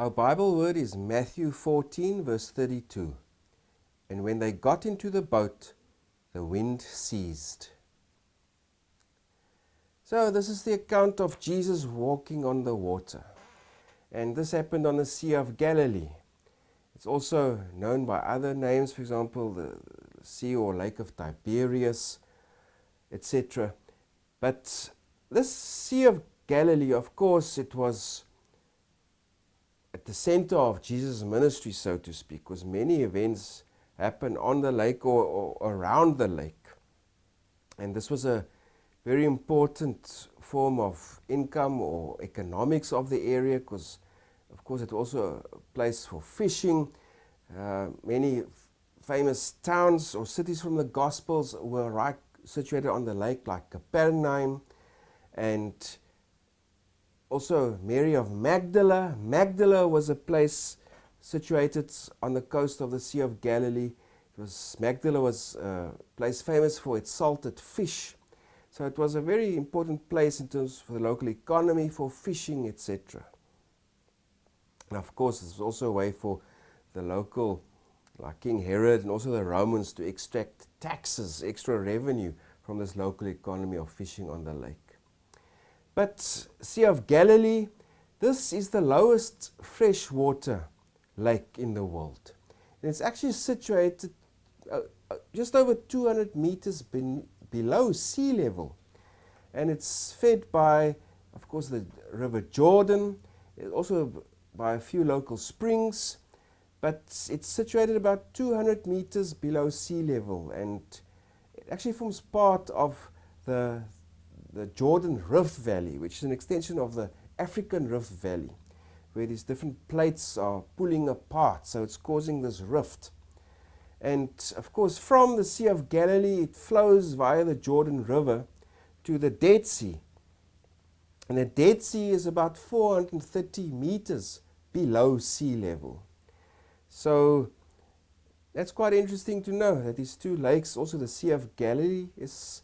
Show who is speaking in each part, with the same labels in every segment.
Speaker 1: Our Bible word is Matthew 14 verse 32. And when they got into the boat, the wind ceased. So this is the account of Jesus walking on the water. And this happened on the Sea of Galilee. It's also known by other names, for example, the Sea or Lake of Tiberias, etc. But this Sea of Galilee, of course, it was at the center of Jesus' ministry, so to speak, because many events happen on the lake or around the lake. And this was a very important form of income or economics of the area, because of course it was also a place for fishing. Many famous towns or cities from the Gospels were right situated on the lake, like Capernaum, and also Mary of Magdala. Magdala was a place situated on the coast of the Sea of Galilee. Magdala was a place famous for its salted fish. So it was a very important place in terms of the local economy, for fishing, etc. And of course, this was also a way for the local, like King Herod and also the Romans, to extract taxes, extra revenue from this local economy of fishing on the lake. But Sea of Galilee, this is the lowest freshwater lake in the world. And it's actually situated just over 200 meters below sea level. And it's fed by, of course, the River Jordan, also by a few local springs, but it's situated about 200 meters below sea level, and it actually forms part of the Jordan Rift Valley, which is an extension of the African Rift Valley, where these different plates are pulling apart, so it's causing this rift. And of course, from the Sea of Galilee, it flows via the Jordan River to the Dead Sea. And the Dead Sea is about 430 meters below sea level. So that's quite interesting to know, that these two lakes, also the Sea of Galilee, is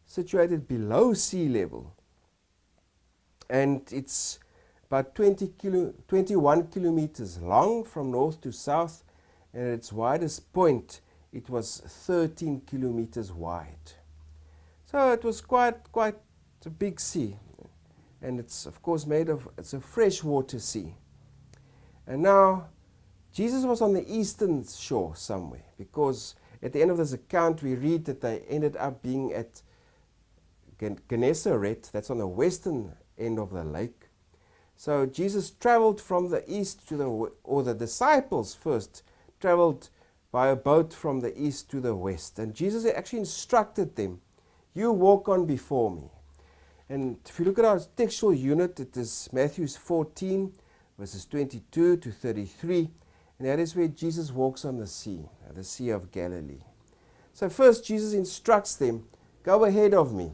Speaker 1: situated below sea level. And it's about 21 kilometers long from north to south, and at its widest point it was 13 kilometers wide. So it was quite a big sea, and it's of course it's a freshwater sea. And now Jesus was on the eastern shore somewhere, because at the end of this account we read that they ended up being at Gennesaret, that's on the western end of the lake. So Jesus traveled from the east to the disciples first traveled by a boat from the east to the west. And Jesus actually instructed them, you walk on before me. And if you look at our textual unit, it is Matthew 14, verses 22 to 33. And that is where Jesus walks on the Sea of Galilee. So first Jesus instructs them, go ahead of me.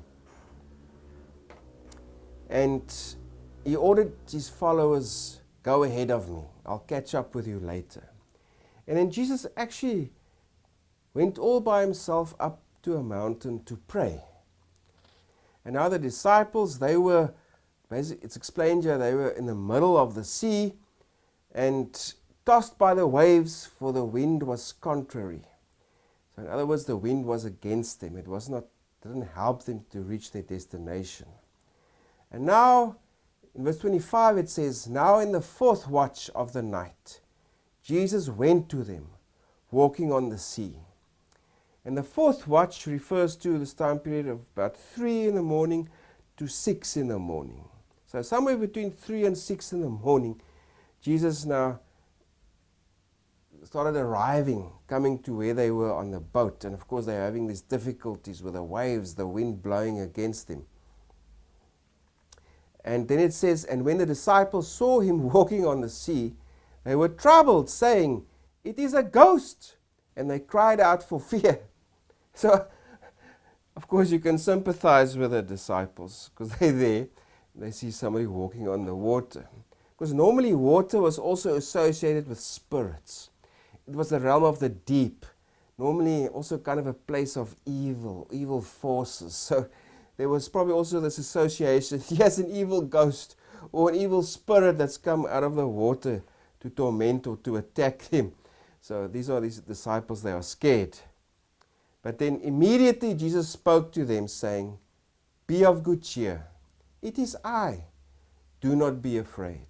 Speaker 1: And he ordered his followers, go ahead of me. I'll catch up with you later. And then Jesus actually went all by himself up to a mountain to pray. And now the disciples, it's explained here, they were in the middle of the sea and tossed by the waves, for the wind was contrary. So in other words, the wind was against them. It didn't help them to reach their destination. And now, in verse 25 it says, now in the fourth watch of the night, Jesus went to them, walking on the sea. And the fourth watch refers to this time period of about 3 in the morning to 6 in the morning. So somewhere between 3 and 6 in the morning, Jesus now started arriving, coming to where they were on the boat. And of course they're having these difficulties with the waves, the wind blowing against them. And then it says, and when the disciples saw him walking on the sea, they were troubled, saying, it is a ghost. And they cried out for fear. So, of course, you can sympathize with the disciples, because they're there, and they see somebody walking on the water. Because normally water was also associated with spirits. It was the realm of the deep. Normally also kind of a place of evil forces. So there was probably also this association, yes, an evil ghost or an evil spirit that's come out of the water to torment or to attack him. So these disciples, they are scared. But then immediately Jesus spoke to them, saying, "Be of good cheer. It is I. Do not be afraid."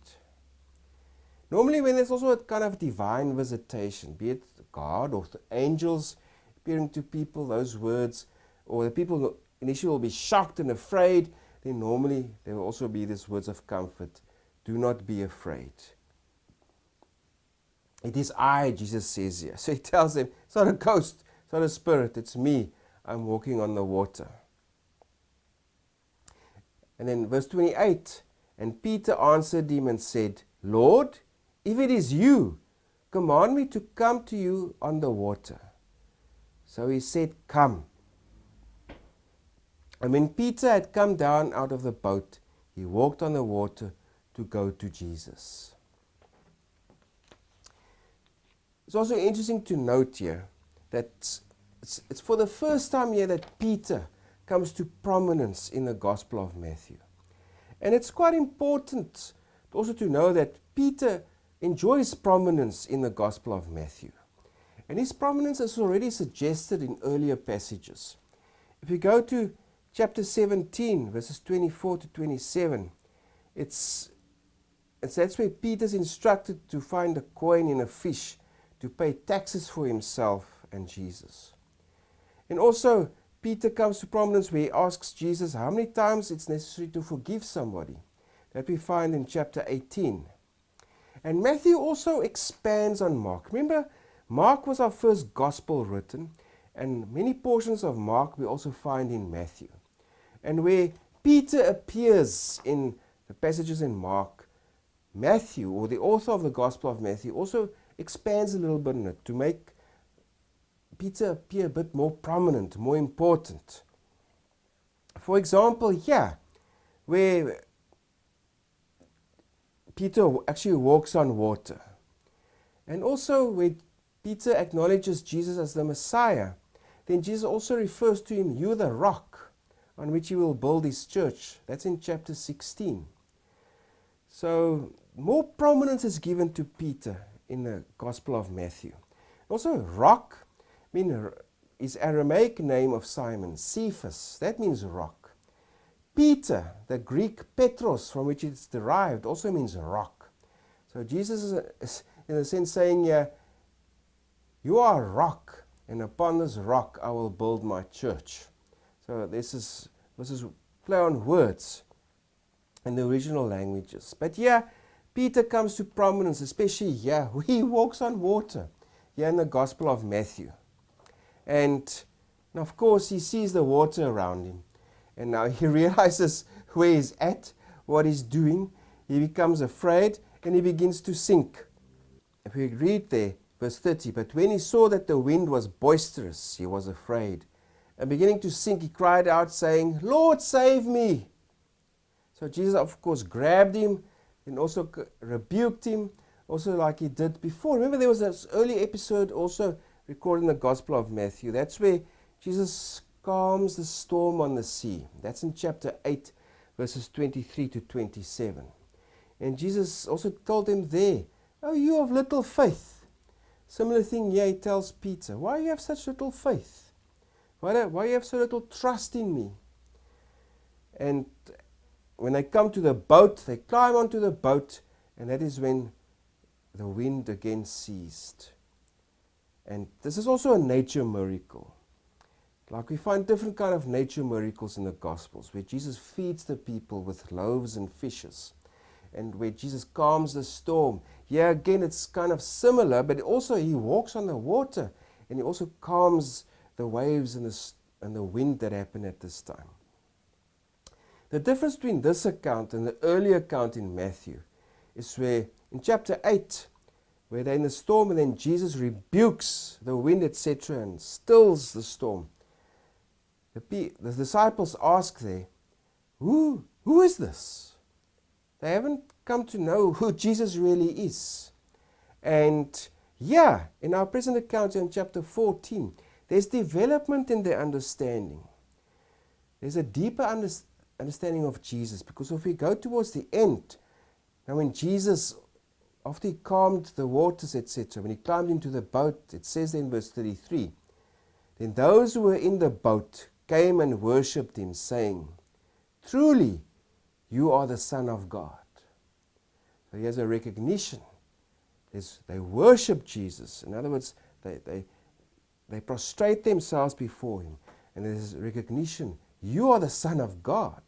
Speaker 1: Normally when there's also a kind of divine visitation, be it God or the angels appearing to people, those words, or the people initially will be shocked and afraid, then normally there will also be these words of comfort. Do not be afraid. It is I, Jesus says here. So he tells them, it's not a ghost, it's not a spirit, it's me. I'm walking on the water. And then verse 28, and Peter answered him and said, "Lord, if it is you, command me to come to you on the water." So he said, "Come." And when Peter had come down out of the boat, he walked on the water to go to Jesus. It's also interesting to note here that it's for the first time here that Peter comes to prominence in the Gospel of Matthew. And it's quite important also to know that Peter enjoys prominence in the Gospel of Matthew. And his prominence is already suggested in earlier passages. If you go to chapter 17, verses 24 to 27, that's where Peter's instructed to find a coin in a fish to pay taxes for himself and Jesus. And also, Peter comes to prominence where he asks Jesus how many times it's necessary to forgive somebody. That we find in chapter 18. And Matthew also expands on Mark. Remember, Mark was our first gospel written, and many portions of Mark we also find in Matthew. And where Peter appears in the passages in Mark, Matthew, or the author of the Gospel of Matthew, also expands a little bit on it to make Peter appear a bit more prominent, more important. For example, here, where Peter actually walks on water, and also where Peter acknowledges Jesus as the Messiah, then Jesus also refers to him, "You the rock on which he will build his church." That's in chapter 16. So more prominence is given to Peter in the Gospel of Matthew. Also, rock is Aramaic name of Simon, Cephas. That means rock. Peter, the Greek Petros, from which it's derived, also means rock. So Jesus is in a sense saying here, you are a rock, and upon this rock I will build my church. So this is play on words in the original languages. But here, Peter comes to prominence, especially here, where he walks on water, here in the Gospel of Matthew. And of course, he sees the water around him. And now he realizes where he's at, what he's doing. He becomes afraid, and he begins to sink. If we read there, verse 30, but when he saw that the wind was boisterous, he was afraid. And beginning to sink, he cried out, saying, "Lord, save me." So Jesus, of course, grabbed him and also rebuked him, also like he did before. Remember, there was this early episode also recorded in the Gospel of Matthew. That's where Jesus calms the storm on the sea. That's in chapter 8, verses 23 to 27. And Jesus also told him there, "Oh, you of little faith." Similar thing here, he tells Peter, "Why you have such little faith? Why you have so little trust in me?" And when they come to the boat, they climb onto the boat, and that is when the wind again ceased. And this is also a nature miracle. Like we find different kind of nature miracles in the Gospels, where Jesus feeds the people with loaves and fishes, and where Jesus calms the storm. Here again, it's kind of similar, but also he walks on the water, and he also calms the waves and the wind that happened at this time. The difference between this account and the earlier account in Matthew is where in chapter 8, where they're in the storm and then Jesus rebukes the wind, etc., and stills the storm. The disciples ask there, who is this? They haven't come to know who Jesus really is. And yeah, in our present account in chapter 14, there's development in their understanding. There's a deeper understanding of Jesus, because if we go towards the end, now when Jesus after he calmed the waters, etc., when he climbed into the boat, it says in verse 33, then those who were in the boat came and worshipped him, saying, truly, you are the Son of God. So here's a recognition. They worship Jesus. In other words, they prostrate themselves before him. And there's recognition. You are the Son of God.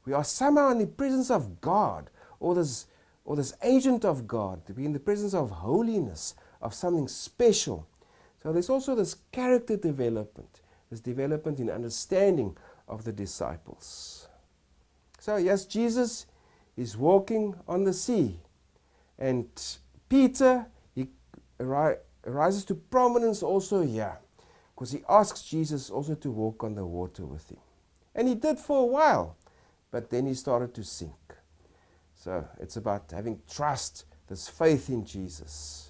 Speaker 1: We are somehow in the presence of God, or this agent of God, to be in the presence of holiness, of something special. So there's also this character development, this development in understanding of the disciples. So yes, Jesus is walking on the sea, and Peter, he arises to prominence also here, because he asks Jesus also to walk on the water with him. And he did for a while, but then he started to sink. So it's about having trust, this faith in Jesus.